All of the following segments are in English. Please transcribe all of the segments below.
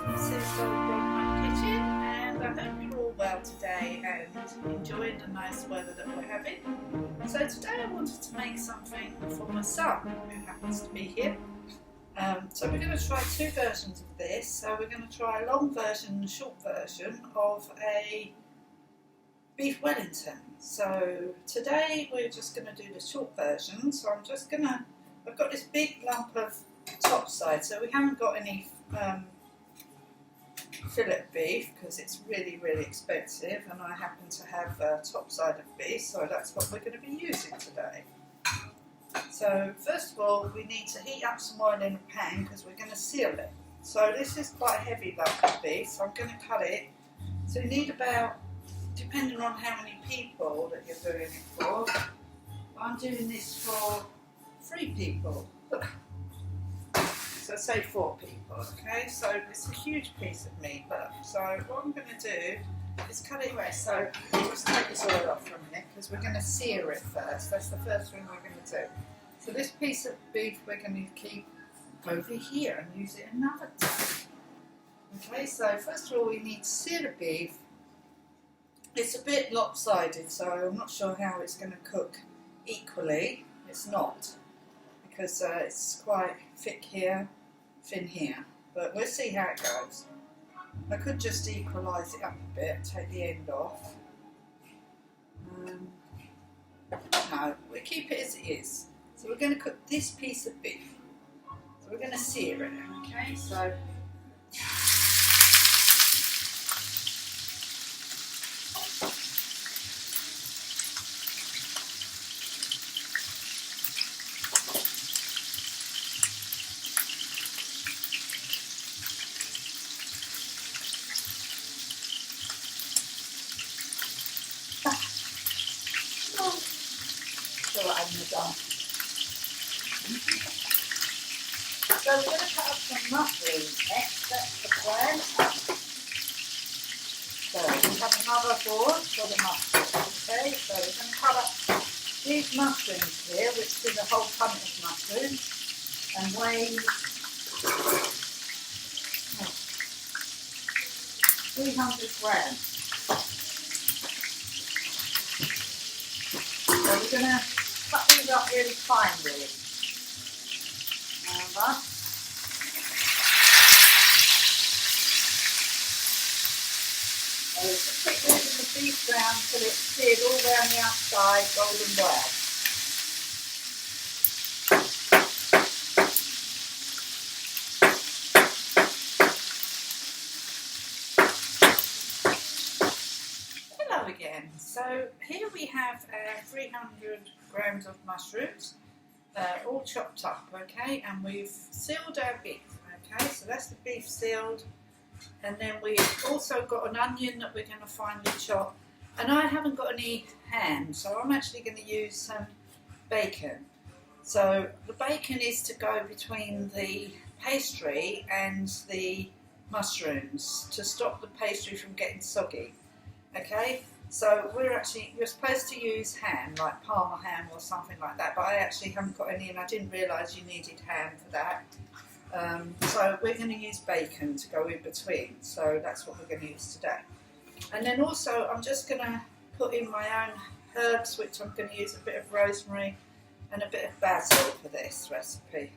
This is my kitchen, and I hope you're all well today and enjoying the nice weather that we're having. So today I wanted to make something for my son, who happens to be here. So we're going to try two versions of this. So we're going to try a long version and a short version of a Beef Wellington. So today we're just going to do the short version. So I've got this big lump of topside, so we haven't got any fillet beef because it's really expensive, and I happen to have topside of beef, so that's what we're going to be using today. So first of all, we need to heat up some oil in a pan because we're going to seal it. So this is quite a heavy lump of beef, so I'm going to cut it. So you need about, depending on how many people that you're doing it for, I'm doing this for 3 people. So say 4 people, okay? So it's a huge piece of meat, so what I'm going to do is cut it away. So just take this oil off for a minute because we're going to sear it first. That's the first thing we're going to do. So this piece of beef we're going to keep over here and use it another time. Okay, so first of all we need to sear the beef. It's a bit lopsided, so I'm not sure how it's going to cook equally. It's not, because it's quite thick here, thin here, but we'll see how it goes. I could just equalise it up a bit, take the end off. No, we'll keep it as it is. So we're going to cook this piece of beef. So we're going to sear it, okay? So So we're going to cut up some mushrooms next, that's the plan. So we have another board for the mushrooms, okay? So we're going to cut up these mushrooms here, which is a whole ton of mushrooms, and weigh 300 grams. So we're going to cut these up really finely. So just keep moving the beef down until it's seared all down the outside, golden brown. Hello again. So here we have 300 grams of mushrooms. All chopped up, okay, and we've sealed our beef, okay, so that's the beef sealed, and then we've also got an onion that we're going to finely chop, and I haven't got any ham, so I'm actually going to use some bacon. So the bacon is to go between the pastry and the mushrooms to stop the pastry from getting soggy, okay. So you're supposed to use ham, like Parma ham or something like that, but I actually haven't got any, and I didn't realise you needed ham for that. So we're going to use bacon to go in between, so that's what we're going to use today. And then also I'm just going to put in my own herbs, which I'm going to use a bit of rosemary and a bit of basil for this recipe.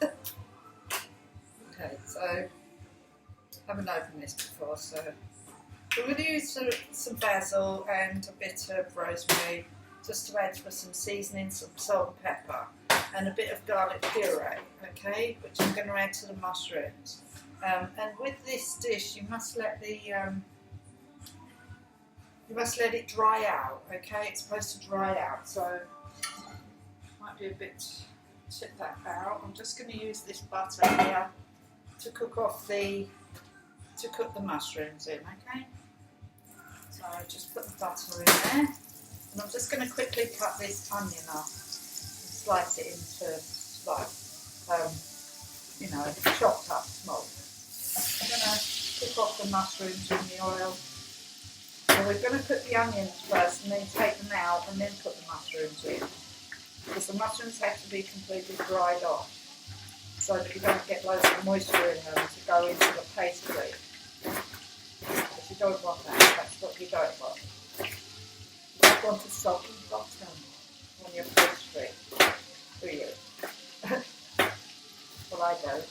Okay, so I haven't opened this before, so we're going to use some basil and a bit of rosemary just to add for some seasoning, some salt and pepper, and a bit of garlic puree, okay, which I'm going to add to the mushrooms. And with this dish, you must let it dry out, okay? It's supposed to dry out, so might be a bit. Check that out. I'm just going to use this butter here to cook the mushrooms in, okay? So just put the butter in there, and I'm just going to quickly cut this onion up and slice it into chopped up small. I'm going to cook off the mushrooms in the oil. So we're going to cook the onions first and then take them out and then put the mushrooms in, because the mushrooms have to be completely dried off. so that you don't get loads of moisture in them to go into the pastry. If you don't want that, that's what you don't want. You don't want a soggy bottom on your pastry, do you? Well, I don't.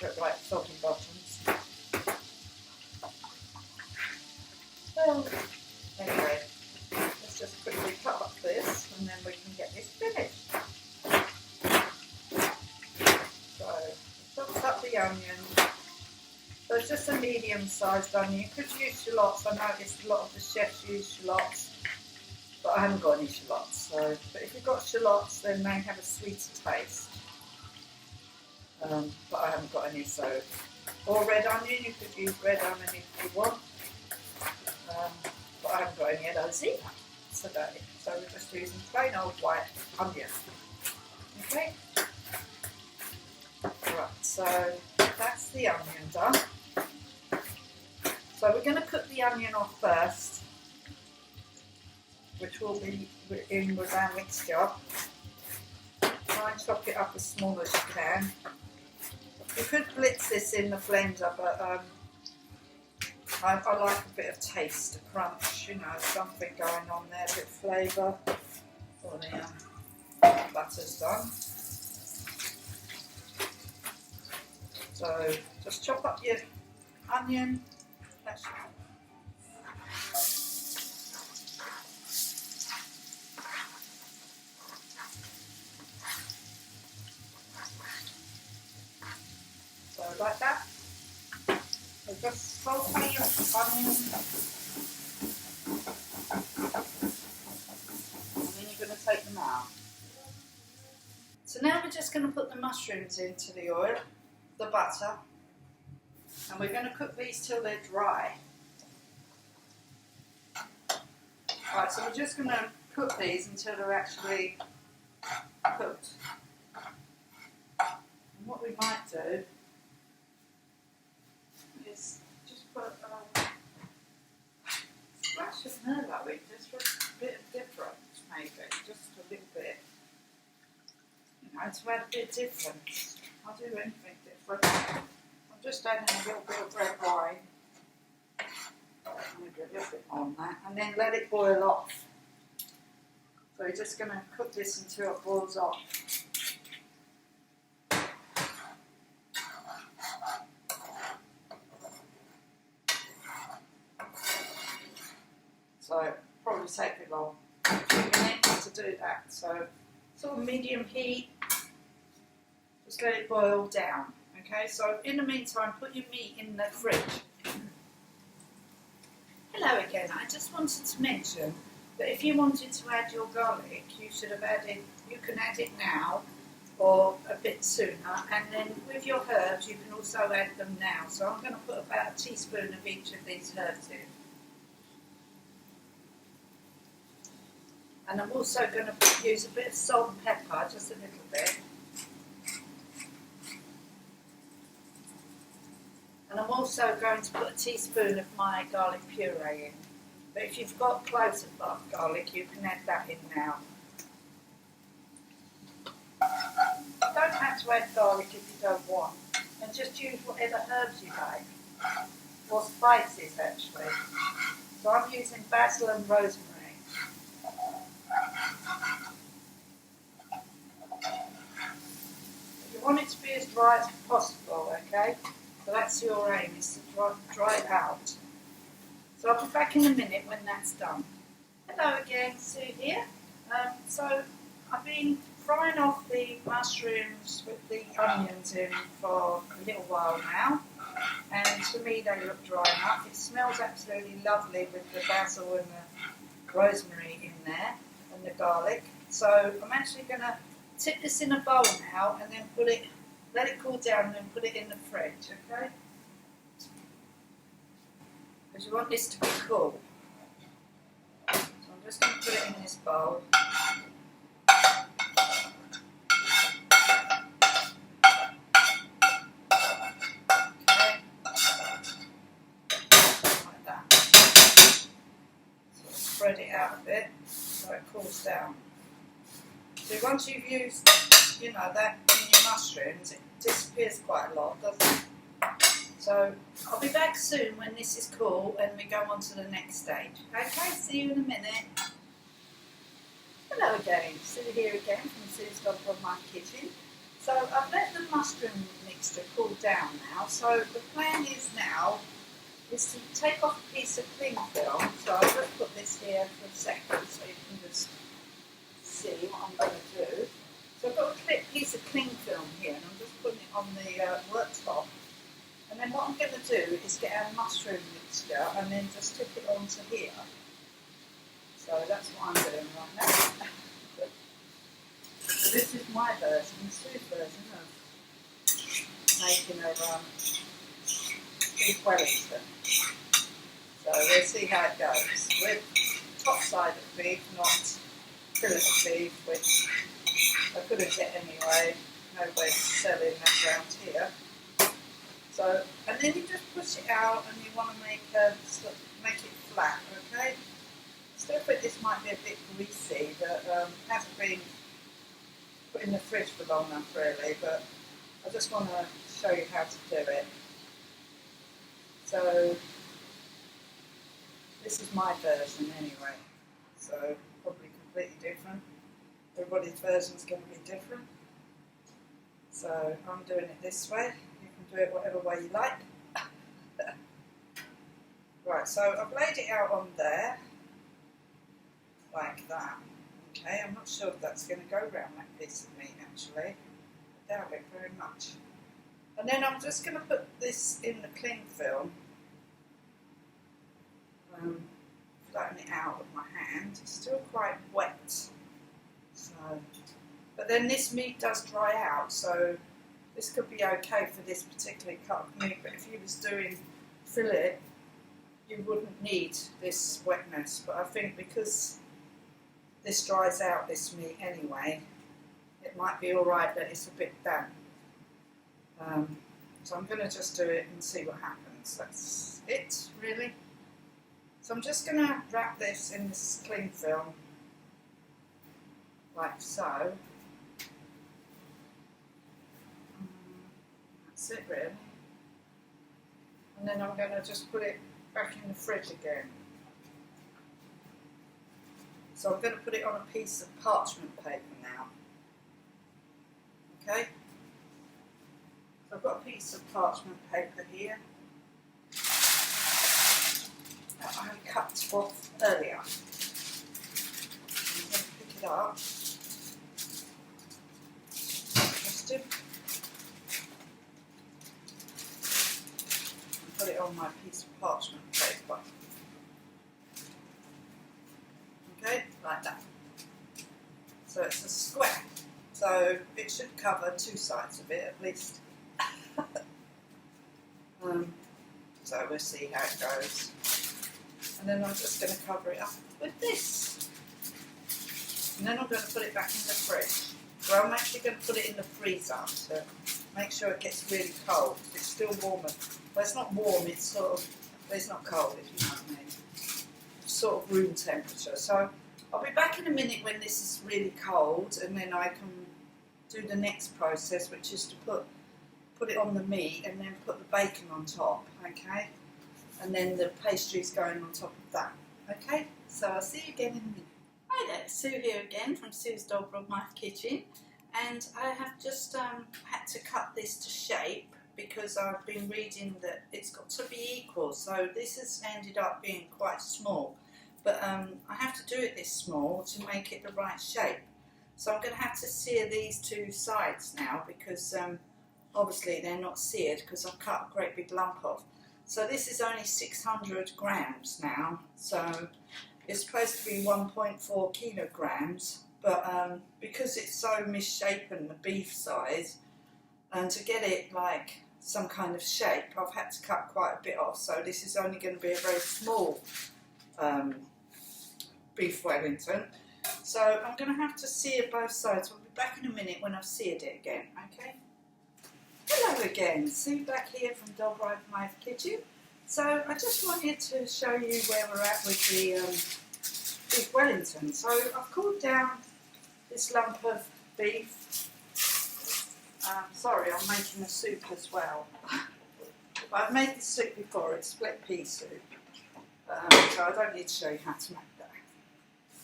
Don't like soggy bottoms. Well, anyway, let's just quickly cut up this and then we can get this finished. So, chop up the onion. So it's just a medium-sized onion. You could use shallots. I noticed a lot of the chefs use shallots, but I haven't got any shallots. So, but if you've got shallots, then they have a sweeter taste. But I haven't got any, so. Or red onion, you could use red onion if you want. But I haven't got any of those either today. So we're just using plain old white onion. Okay? Right, so that's the onion done. So we're going to cook the onion off first, which will be in with our mixture. Try and chop it up as small as you can. You could blitz this in the blender, but I like a bit of taste, a crunch, you know, something going on there, a bit of flavour. Well, the butter's done. So just chop up your onion. So like that. So just saute your onion. And then you're going to take them out. So now we're just going to put the mushrooms into the oil, the butter, and we're going to cook these till they're dry. Right, so we're just going to cook these until they're actually cooked. And what we might do is just put a splash of merlot in, just for a bit of difference, maybe, just a little bit. You know, to add a bit of difference. I'll do anything different. I'm just adding a little bit of red wine. Maybe a little bit on that, and then let it boil off. So we're just going to cook this until it boils off. So it'll probably take it long, a few minutes to do that. So sort of medium heat, just let it boil down. Okay, so in the meantime, put your meat in the fridge. Hello again, I just wanted to mention that if you wanted to add your garlic, you should have added, you can add it now or a bit sooner, and then with your herbs you can also add them now. So I'm going to put about a teaspoon of each of these herbs in. And I'm also going to use a bit of salt and pepper, just a little bit. And I'm also going to put a teaspoon of my garlic puree in. But if you've got cloves of garlic, you can add that in now. You don't have to add garlic if you don't want. And just use whatever herbs you like. Or spices, actually. So I'm using basil and rosemary. You want it to be as dry as possible, okay? So that's your aim, is to dry it out. So I'll be back in a minute when that's done. Hello again, Sue here. So I've been frying off the mushrooms with the onions in for a little while now. And to me they look dry enough. It smells absolutely lovely with the basil and the rosemary in there and the garlic. So I'm actually going to tip this in a bowl now and then let it cool down and then put it in the fridge, okay? Because you want this to be cool. So I'm just going to put it in this bowl. Okay. Like that. So spread it out a bit so it cools down. So once you've used you know, that in your mushrooms, it disappears quite a lot, doesn't it? So I'll be back soon when this is cool and we go on to the next stage. Okay, see you in a minute. Hello again, Sue here again from Sue's Dog from my kitchen. So I've let the mushroom mixture cool down now. So the plan is now is to take off a piece of cling film. So I'll just put this here for a second so you can just see what I'm going to do. So I've got a piece of cling film here and I'm just putting it on the worktop. And then what I'm going to do is get our mushroom mixture and then just tip it onto here. So that's what I'm doing right now. So this is my version, Sue's version of making a Beef Wellington. So we'll see how it goes. With Topside of Beef, not fillet of beef, which I couldn't get anyway. Nobody's selling that around here. So, and then you just push it out and you want to make it flat, okay? Still think this might be a bit greasy, but hasn't been put in the fridge for long enough really, but I just want to show you how to do it. So, this is my version anyway, so probably completely different. Everybody's version is going to be different. So, I'm doing it this way. Do it whatever way you like. Right, so I've laid it out on there, like that. Okay, I'm not sure if that's going to go around that piece of meat actually. I doubt it very much. And then I'm just going to put this in the cling film, flatten it out with my hand. It's still quite wet. So, but then this meat does dry out, so this could be okay for this particular cut of meat, but if you was doing fillet, you wouldn't need this wetness. But I think because this dries out this meat anyway, it might be alright that it's a bit damp. So I'm going to just do it and see what happens. That's it, really. So I'm just going to wrap this in this cling film, like so. That's it really. And then I'm going to just put it back in the fridge again. So I'm going to put it on a piece of parchment paper now. Okay? So I've got a piece of parchment paper here that I cut off earlier. I'm going to pick it up. Put it on my piece of parchment paper. Okay, like that. So it's a square. So it should cover two sides of it at least. So we'll see how it goes. And then I'm just going to cover it up with this. And then I'm going to put it back in the fridge. Well, I'm actually going to put it in the freezer to make sure it gets really cold. It's still warm. Well, it's not warm, it's sort of, but it's not cold, if you know what I mean. It's sort of room temperature. So I'll be back in a minute when this is really cold, and then I can do the next process, which is to put it on the meat and then put the bacon on top, okay? And then the pastry's going on top of that, okay? So I'll see you again in a minute. Hi there, Sue here again from Sue's Dog from my kitchen, and I have just had to cut this to shape because I've been reading that it's got to be equal, so this has ended up being quite small, but I have to do it this small to make it the right shape. So I'm going to have to sear these two sides now because obviously they're not seared because I've cut a great big lump off. So this is only 600 grams now, so it's supposed to be 1.4 kilograms, but because it's so misshapen, the beef size, and to get it like some kind of shape, I've had to cut quite a bit off, so this is only going to be a very small Beef Wellington. So I'm going to have to sear both sides. We'll be back in a minute when I've seared it again, okay? Hello again, Sue back here from Dog Life Kitchen. So I just wanted to show you where we're at with the Beef Wellington. So I've cooled down this lump of beef Sorry, I'm making a soup as well. I've made this soup before, it's split pea soup. So I don't need to show you how to make that.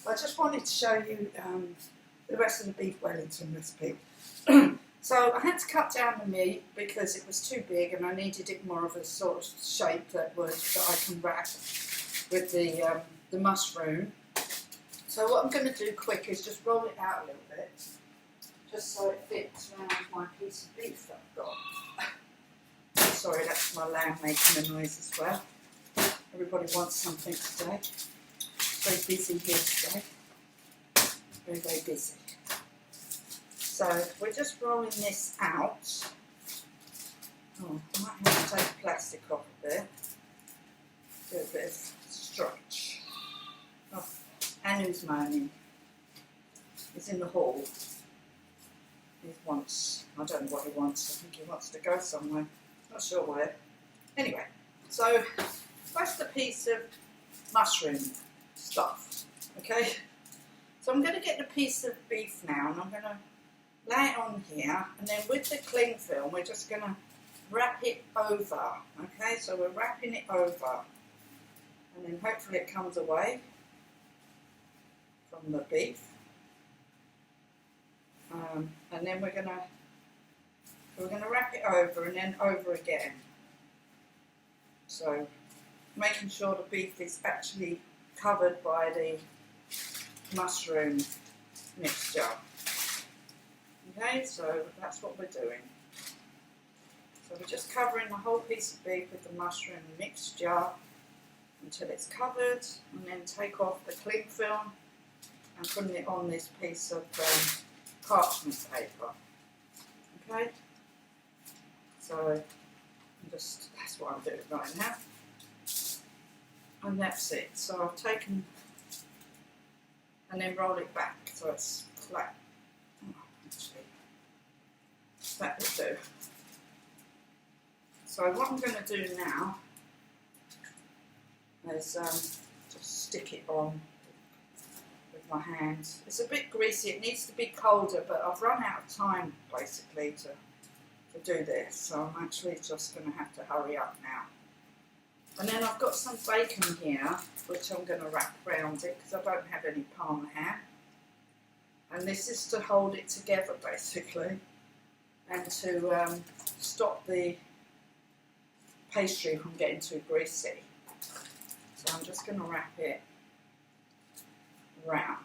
I just wanted to show you the rest of the beef Wellington recipe. So I had to cut down the meat because it was too big and I needed it more of a sort of shape that I can wrap with the mushroom. So what I'm going to do quick is just roll it out a little bit, just so it fits around my piece of beef that I've got. Sorry, that's my lamb making a noise as well. Everybody wants something today. Very busy here today. Very, very busy. So we're just rolling this out. Oh, I might have to take the plastic off a bit. Do a bit of stretch. Oh, and who's moaning? He's in the hall. He wants, I don't know what he wants. I think he wants to go somewhere. Not sure where. Anyway, so that's the piece of mushroom stuff. Okay? So I'm going to get the piece of beef now and I'm going to lay it on here, and then with the cling film we're just going to wrap it over. Okay, so we're wrapping it over and then hopefully it comes away from the beef, and then we're going to wrap it over and then over again, so making sure the beef is actually covered by the mushroom mixture. Okay, so that's what we're doing. So we're just covering the whole piece of beef with the mushroom mixture until it's covered, and then take off the cling film and putting it on this piece of parchment paper. Okay, so that's what I'm doing right now, and that's it. So I've taken and then roll it back so it's flat. Actually, that will do. So what I'm going to do now is just stick it on with my hands. It's a bit greasy, it needs to be colder, but I've run out of time basically to do this, so I'm actually just going to have to hurry up now. And then I've got some bacon here, which I'm going to wrap around it because I don't have any Parma ham. And this is to hold it together basically, and to stop the pastry from getting too greasy. So I'm just going to wrap it round.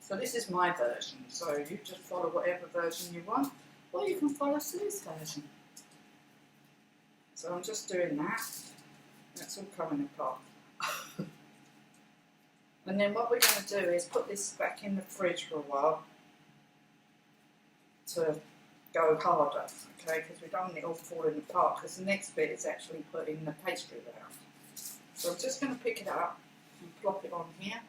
So this is my version, so you just follow whatever version you want, or you can follow Sue's version. So I'm just doing that. That's all coming apart. And then what we're going to do is put this back in the fridge for a while to go harder, okay, because we don't want it all falling apart, because the next bit is actually putting the pastry around. So I'm just going to pick it up and plop it on here.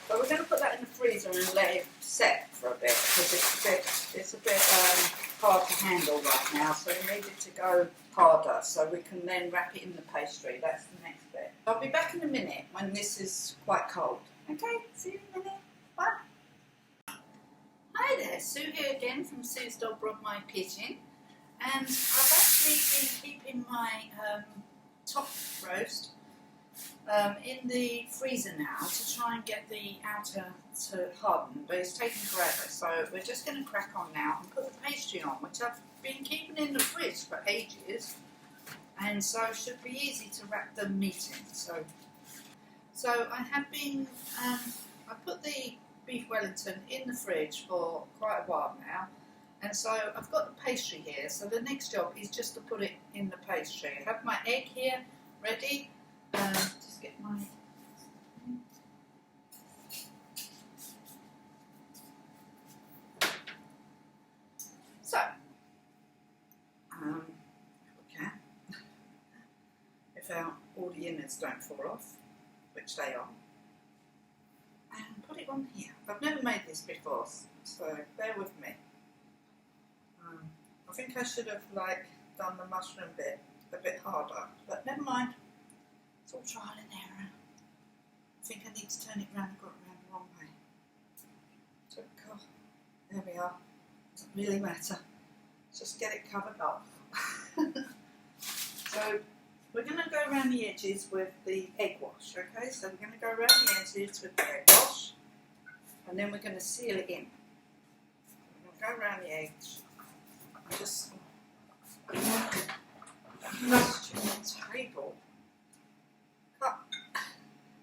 So we're going to put that in the freezer and let it set for a bit, because it's a bit hard to handle right now, so we need it to go harder so we can then wrap it in the pastry. That's the next bit. I'll be back in a minute when this is quite cold. Okay, see you in a minute. Bye. Hi there, Sue here again from Sue's Dog Brought My Kitchen, and I've actually been keeping my top roast in the freezer now to try and get the outer to harden, but it's taking forever, so we're just going to crack on now and put the pastry on, which I've been keeping in the fridge for ages, and so it should be easy to wrap the meat in. So I have been, I put the Beef Wellington in the fridge for quite a while now, and so I've got the pastry here, so the next job is just to put it in the pastry. I have my egg here ready. Just get my okay. If all the innards don't fall off, which they are, and put it on here. I've never made this before, so bear with me. I think I should have done the mushroom bit a bit harder, but never mind. It's all trial and error. I think I need to turn it round. I got it round the wrong way. So There we are. Doesn't really matter. Just get it covered off. So we're going to go around the edges with the egg wash, okay? So we're going to go around the edges with the egg wash, and then we're going to seal it in. We're going to go around the edge and just table. Cut.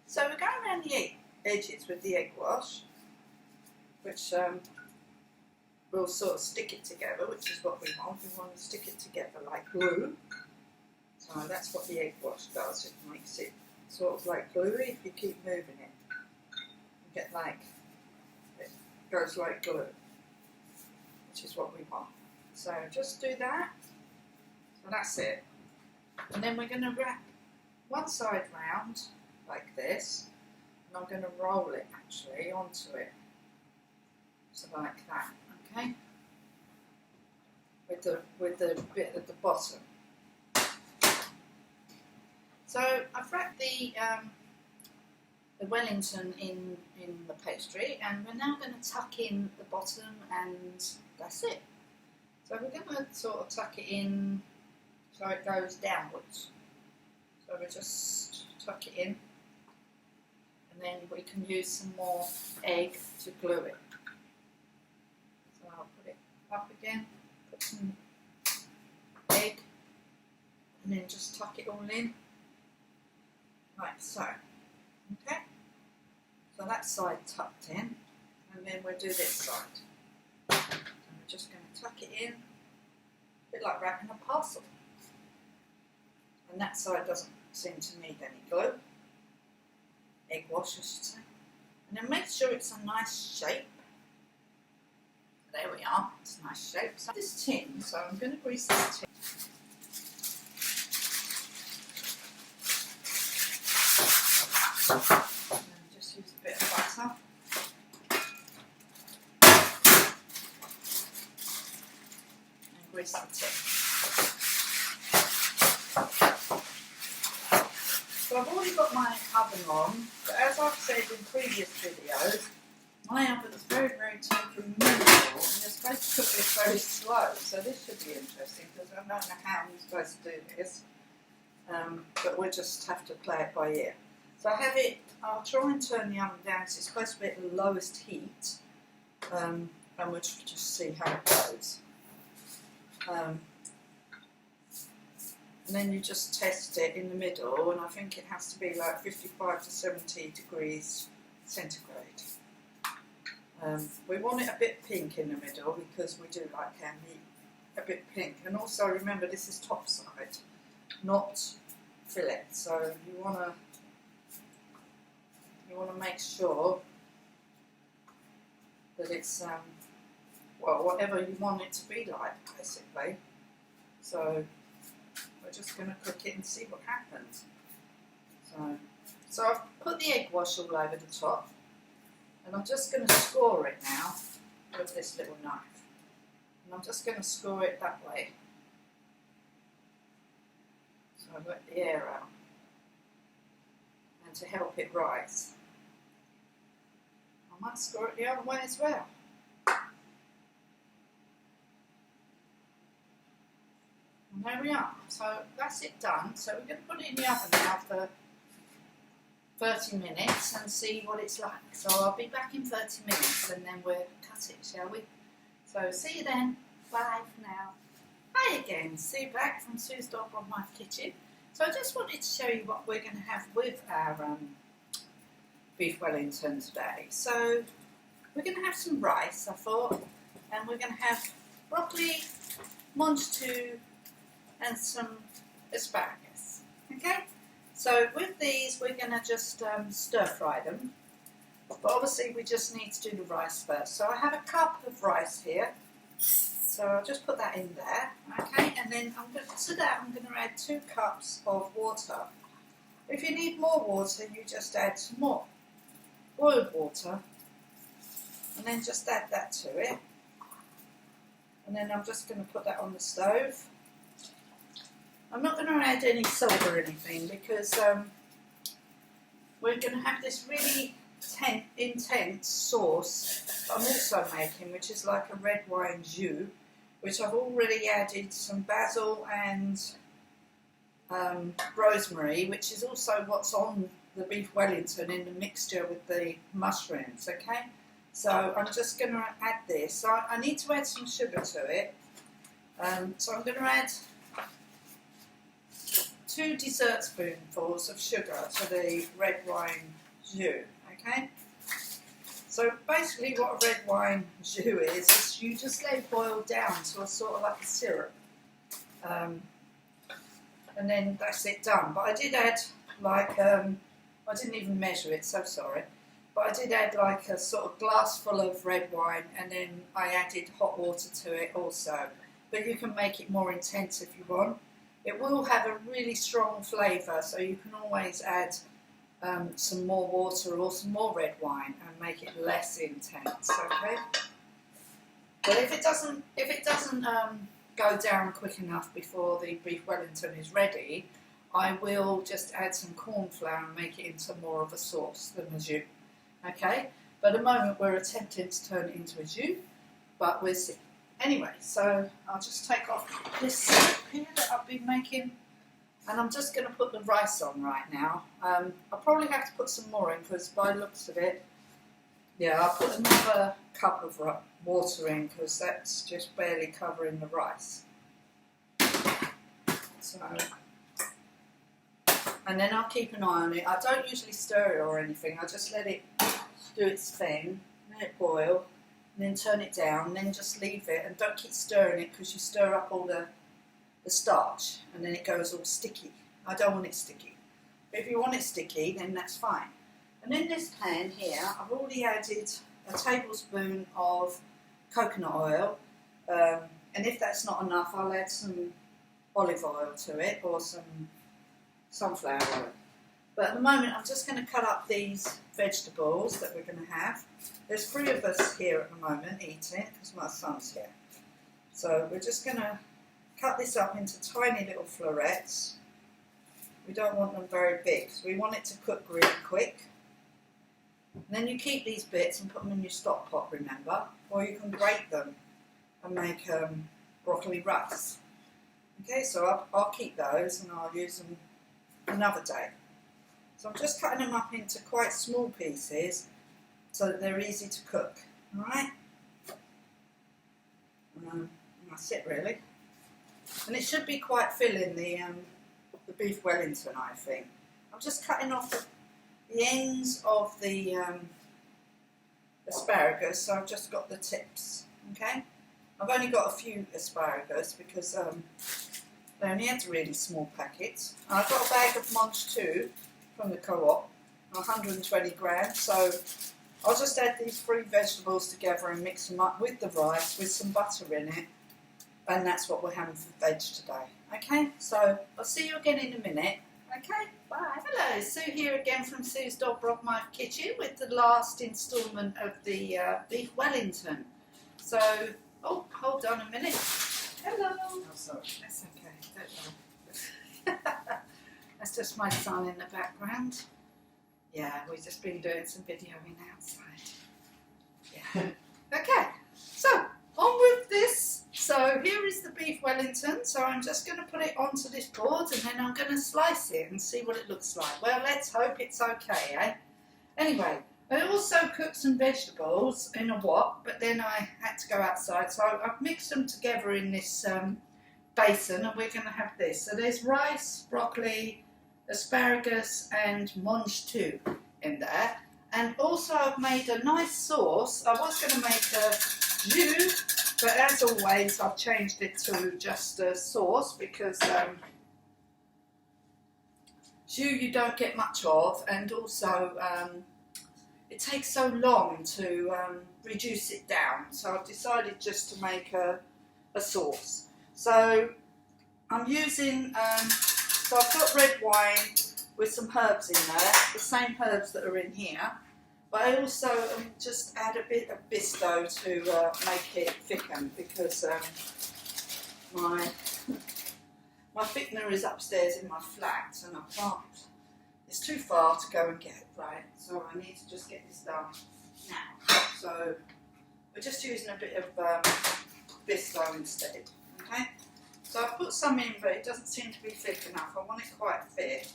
So we're going around the edges with the egg wash, which we'll sort of stick it together, which is what we want. We want to stick it together like glue. So that's what the egg wash does. It makes it sort of like gluey if you keep moving it. You get like, it goes like glue, which is what we want. So just do that. So that's it. And then we're going to wrap one side round like this, and I'm going to roll it actually onto it. So like that, okay? With the bit at the bottom. So I've wrapped the Wellington in the pastry, and we're now going to tuck in the bottom, and that's it. So we're going to sort of tuck it in so it goes downwards. So we just tuck it in, and then we can use some more egg to glue it. So I'll put it up again, put some egg, and then just tuck it all in. Like so, okay? So that side tucked in, and then we'll do this side. So we're just going to tuck it in, a bit like wrapping a parcel. And that side doesn't seem to need any glue. Egg wash, I should say. And then make sure it's a nice shape. There we are, it's a nice shape. So this tin, so I'm going to grease this tin. And just use a bit of butter. And grease the tip. So I've already got my oven on, but as I've said in previous videos, my oven is very, very temperamental, and you're supposed to cook this very slow, so this should be interesting because I don't know how I'm supposed to do this, but we'll just have to play it by ear. So I have it, I'll try and turn the oven down, so it's supposed to be at the lowest heat, and we'll just see how it goes. And then you just test it in the middle, and I think it has to be like 55 to 70 degrees centigrade. We want it a bit pink in the middle because we do like our meat a bit pink. And also remember, this is topside, not fillet. So you want to make sure that it's well, whatever you want it to be like, basically. So we're just going to cook it and see what happens. So I've put the egg wash all over the top, and I'm just going to score it now with this little knife. And I'm just going to score it that way. So I've let the air out. And to help it rise, I might score it the other way as well. And there we are. So that's it done. So we're going to put it in the oven now for 30 minutes and see what it's like. So I'll be back in 30 minutes and then we'll cut it, shall we? So see you then. Bye for now. Hi again. Sue back from Sue's Dog on My Kitchen. So I just wanted to show you what we're going to have with our Beef Wellington today. So we're going to have some rice, I thought, and we're going to have broccoli, mange tout, and some asparagus. Okay? So with these, we're going to just stir fry them. But obviously, we just need to do the rice first. So I have a cup of rice here. So I'll just put that in there. Okay? And then to that, I'm going to add 2 cups of water. If you need more water, you just add some more boiled water. And then just add that to it. And then I'm just going to put that on the stove. I'm not going to add any salt or anything because we're going to have this really intense sauce I'm also making, which is like a red wine jus, which I've already added some basil and rosemary, which is also what's on the beef Wellington in the mixture with the mushrooms, okay? So I'm just going to add this. So I need to add some sugar to it. So I'm going to add 2 dessert spoonfuls of sugar to the red wine jus, okay? So basically what a red wine jus is you just let it boil down to a sort of like a syrup. And then that's it done. But I did add like, I didn't even measure it, so sorry. But I did add like a sort of glass full of red wine, and then I added hot water to it also. But you can make it more intense if you want. It will have a really strong flavour, so you can always add some more water or some more red wine and make it less intense, okay? But if it doesn't go down quick enough before the beef Wellington is ready, I will just add some corn flour and make it into more of a sauce than a jus. Okay, but at the moment we're attempting to turn it into a jus, but we'll see. Anyway, so I'll just take off this soup here that I've been making, and I'm just going to put the rice on right now. I'll probably have to put some more in because by the looks of it, yeah, I'll put another cup of water in because that's just barely covering the rice. So, and then I'll keep an eye on it. I don't usually stir it or anything. I just let it do its thing, let it boil, and then turn it down, and then just leave it. And don't keep stirring it because you stir up all the starch, and then it goes all sticky. I don't want it sticky. But if you want it sticky, then that's fine. And in this pan here, I've already added a tablespoon of coconut oil, and if that's not enough, I'll add some olive oil to it or some sunflower oil. But at the moment, I'm just going to cut up these vegetables that we're going to have. There's 3 of us here at the moment eating because my son's here. So we're just going to cut this up into tiny little florets. We don't want them very big, so we want it to cook really quick. And then you keep these bits and put them in your stock pot, remember? Or you can grate them and make broccoli rice. Okay, so I'll keep those and I'll use them another day. So I'm just cutting them up into quite small pieces so that they're easy to cook. Alright? And that's it really. And it should be quite filling, the beef Wellington, I think. I'm just cutting off the ends of the asparagus, so I've just got the tips, okay? I've only got a few asparagus because they only had really small packets. I've got a bag of Munch too from the co-op, 120 grams, so I'll just add these 3 vegetables together and mix them up with the rice with some butter in it, and that's what we're having for veg today. Okay, so I'll see you again in a minute. Okay, bye. Hello, Sue here again from Sue's Dog Rock Knife Kitchen with the last instalment of the beef Wellington. So, oh, hold on a minute. Hello. Oh, sorry. That's okay, don't worry. That's just my son in the background. Yeah, we've just been doing some videoing outside. Yeah. Okay, so on with this. So here is the beef Wellington. So I'm just going to put it onto this board and then I'm going to slice it and see what it looks like. Well, let's hope it's okay, eh? Anyway, I also cooked some vegetables in a wok, but then I had to go outside. So I've mixed them together in this basin and we're going to have this. So there's rice, broccoli, asparagus and mange too in there. And also I've made a nice sauce. I was going to make a jus, but as always I've changed it to just a sauce because jus you don't get much of, and also it takes so long to reduce it down. So I've decided just to make a sauce. So I'm using, so I've got red wine with some herbs in there, the same herbs that are in here. But I also just add a bit of Bisto to make it thicken because my thickener is upstairs in my flat and I can't it's too far to go and get, right? So I need to just get this done now. So we're just using a bit of Bisto instead, okay? So I put some in, but it doesn't seem to be thick enough. I want it quite thick,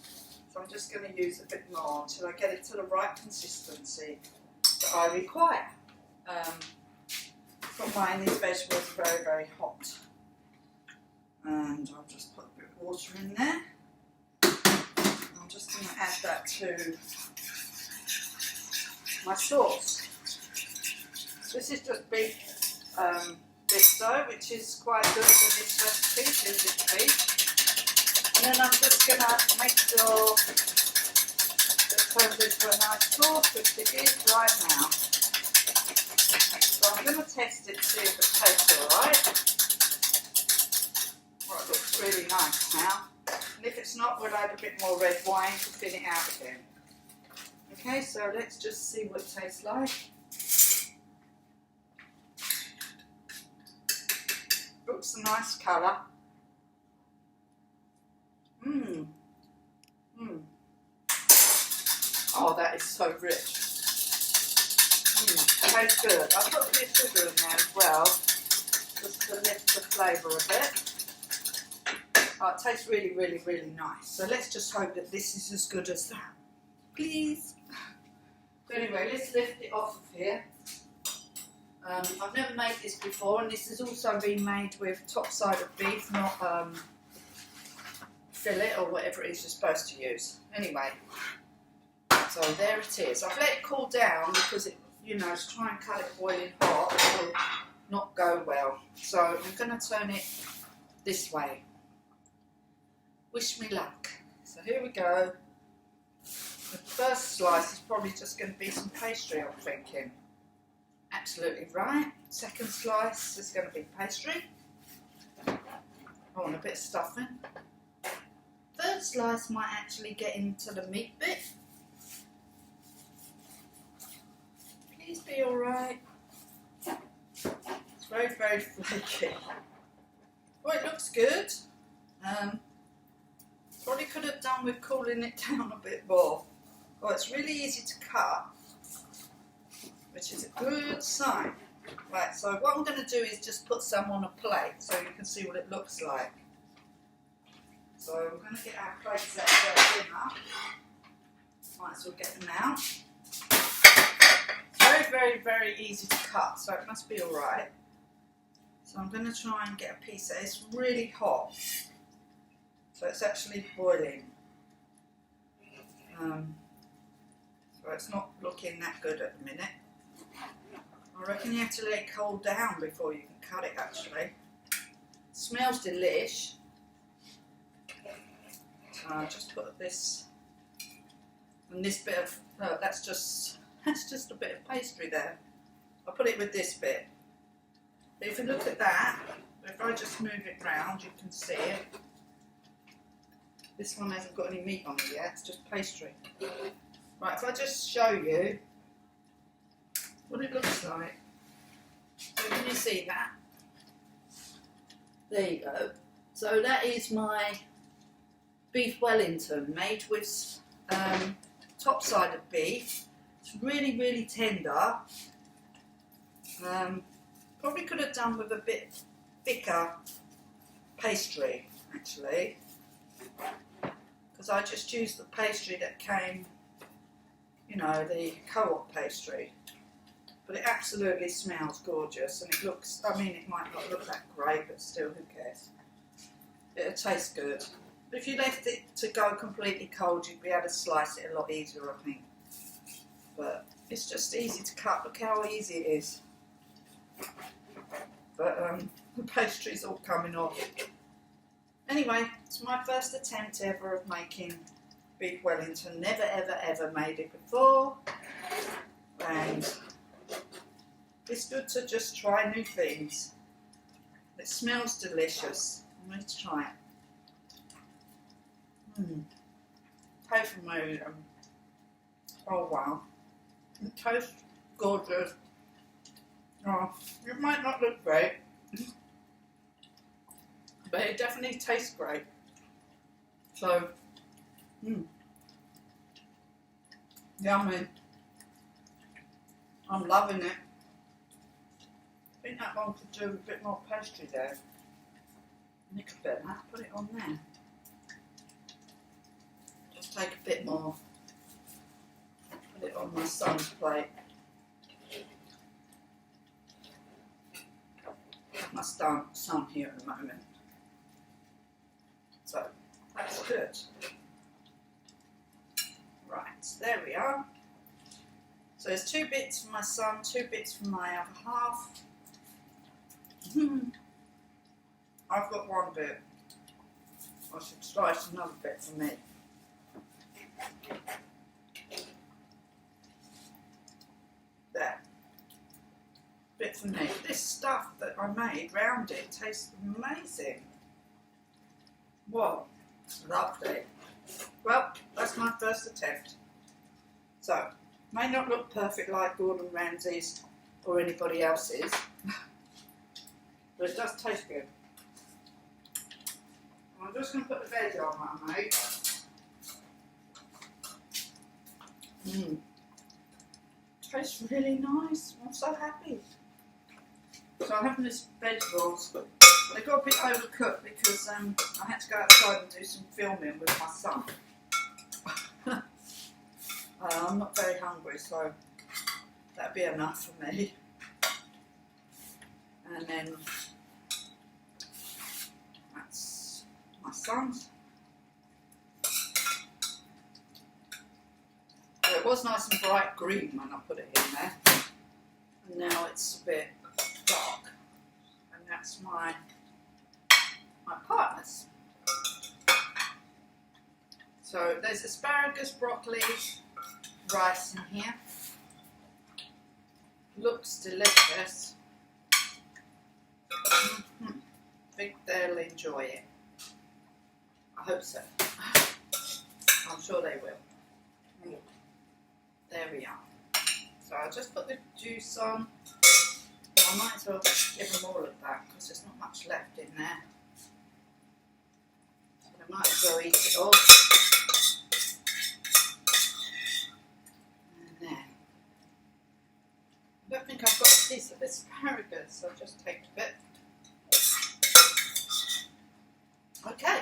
so I'm just going to use a bit more until I get it to the right consistency that I require. But mine, these vegetables are very, very hot. And I'll just put a bit of water in there. I'm just going to add that to my sauce. This is just beef Bisto, which is quite good for this recipe, ginger beef. And then I'm just going to make sure it turns into a nice sauce, which it is right now. So I'm going to test it to see if it tastes alright. Well, it looks really nice now. And if it's not, we'll add a bit more red wine to thin it out again. Okay, so let's just see what it tastes like. Looks a nice colour. Oh, that is so rich. Tastes good. I put a bit of sugar in there as well, just to lift the flavour a bit. Oh, it tastes really, really, really nice. So let's just hope that this is as good as that. Please. So anyway, let's lift it off of here. I've never made this before, and this has also been made with Topside of Beef, not fillet or whatever it is you're supposed to use. Anyway, so there it is. I've let it cool down because it, you know, to try and cut it boiling hot, it will not go well. So I'm going to turn it this way. Wish me luck. So here we go. The first slice is probably just going to be some pastry, I'm thinking. Absolutely right. Second slice is going to be pastry. I want a bit of stuffing. Third slice might actually get into the meat bit. Please be alright. It's very, very flaky. Well, it looks good. Probably could have done with cooling it down a bit more. Well, it's really easy to cut, which is a good sign. Right, so what I'm going to do is just put some on a plate so you can see what it looks like. So we're going to get our plates out for dinner. Might as well get them out. It's very, very, very easy to cut, so it must be alright. So I'm going to try and get a piece. It's really hot, so it's actually boiling. So it's not looking that good at the minute. I reckon you have to let it cool down before you can cut it actually. It smells delish. So I'll just put this, and this bit of, that's just a bit of pastry there. I'll put it with this bit. But if you look at that, if I just move it round, you can see it. This one hasn't got any meat on it yet, it's just pastry. Right, if I just show you what it looks like. So can you see that? There you go. So that is my Beef Wellington made with Topside of Beef. It's really, really tender. Probably could have done with a bit thicker pastry actually, because I just used the pastry that came, you know, the co-op pastry. But it absolutely smells gorgeous, and it looks, I mean, it might not look that great, but still, who cares? It'll taste good. But if you left it to go completely cold, you'd be able to slice it a lot easier, I think. But it's just easy to cut. Look how easy it is. But the pastry's all coming off. Anyway, it's my first attempt ever of making Beef Wellington. Never, ever, ever made it before. And it's good to just try new things. It smells delicious. Let's try it. Pay for my oh wow. It tastes gorgeous. Oh, it might not look great, but it definitely tastes great. So, Yummy. I'm loving it. I think that one could do a bit more pastry there. Nick a bit of that, put it on there. Just take a bit more. Put it on my son's plate. My son here at the moment. So that's good. Right, there we are. So there's 2 bits for my son, 2 bits for my other half. I've got 1 bit. I should slice another bit for me. There. Bit for me. This stuff that I made round it tastes amazing. Wow, it's lovely. Well, that's my first attempt. So, may not look perfect like Gordon Ramsay's or anybody else's, but it does taste good. I'm just going to put the veg on that I made. Tastes really nice. I'm so happy. So I'm having this veg rolls. They got a bit overcooked because I had to go outside and do some filming with my son. I'm not very hungry, so that'd be enough for me. And then that's my son's. So it was nice and bright green when I put it in there, and now it's a bit dark. And that's my partner's. So there's asparagus, broccoli, rice in here. Looks delicious. I think they'll enjoy it. I hope so. I'm sure they will. There we are. So I'll just put the juice on. I might as well give them all of that because there's not much left in there. So I might as well eat it all. And there. I don't think I've got a piece of asparagus, so I'll just take a bit. Okay,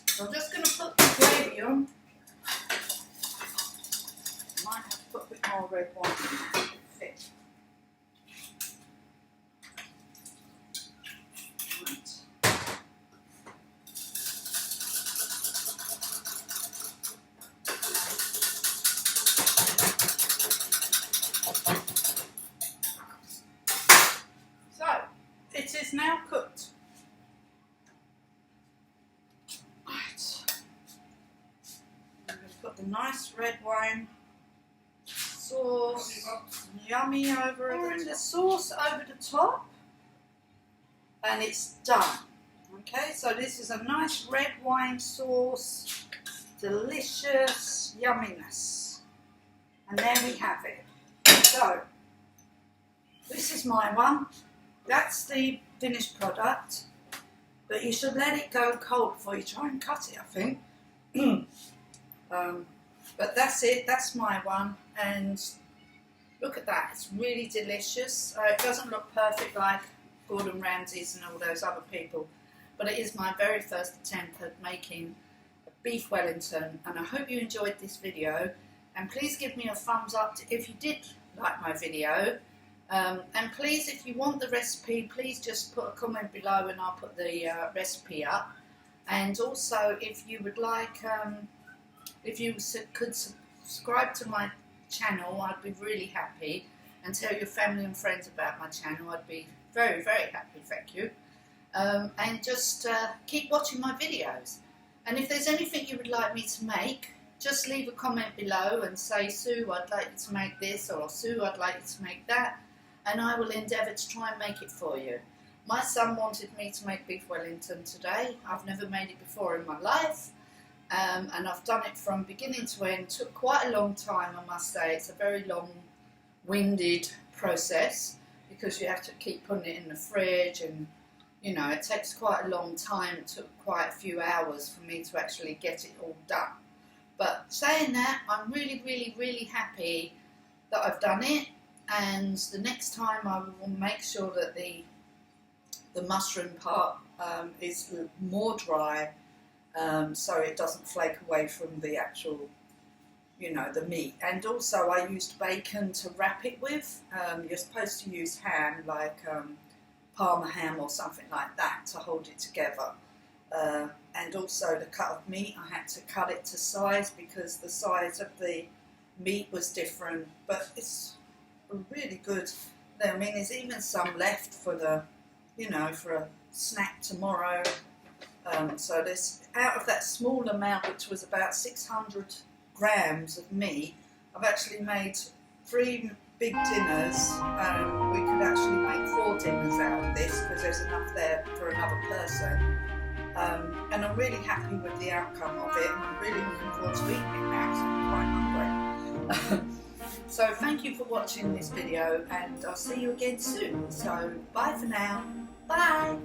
so I'm just going to put the gravy on. I might have to put a bit more red wine in there to fit. It is now cooked. Right. I'm going to put the nice red wine sauce, yummy over it, and the sauce over the top, and it's done. Okay, so this is a nice red wine sauce, delicious yumminess, and there we have it. So, this is my one. That's the finished product, but you should let it go cold before you try and cut it, I think. But that's it, that's my one, and look at that, it's really delicious. It doesn't look perfect like Gordon Ramsay's and all those other people, but it is my very first attempt at making a beef Wellington, and I hope you enjoyed this video, and please give me a thumbs up if you did like my video. And please, if you want the recipe, please just put a comment below and I'll put the recipe up. And also, if you would like, if you could subscribe to my channel, I'd be really happy. And tell your family and friends about my channel, I'd be very, very happy, thank you. And just keep watching my videos. And if there's anything you would like me to make, just leave a comment below and say, Sue, I'd like you to make this, or Sue, I'd like you to make that. And I will endeavour to try and make it for you. My son wanted me to make beef Wellington today. I've never made it before in my life, and I've done it from beginning to end. It took quite a long time, I must say. It's a very long-winded process because you have to keep putting it in the fridge, and you know, it takes quite a long time. It took quite a few hours for me to actually get it all done. But saying that, I'm really happy that I've done it, and the next time I will make sure that the mushroom part is more dry, so it doesn't flake away from the actual, you know, the meat. And also I used bacon to wrap it with. You're supposed to use ham, like Parma ham or something like that, to hold it together. And also the cut of meat, I had to cut it to size because the size of the meat was different, but it's really good. I mean, there's even some left for the, you know, for a snack tomorrow. So there's, out of that small amount, which was about 600 grams of meat, I've actually made 3 big dinners. We could actually make 4 dinners out of this because there's enough there for another person. And I'm really happy with the outcome of it, and I'm really looking forward to eating it now because I'm quite hungry. So thank you for watching this video, and I'll see you again soon. So bye for now. Bye.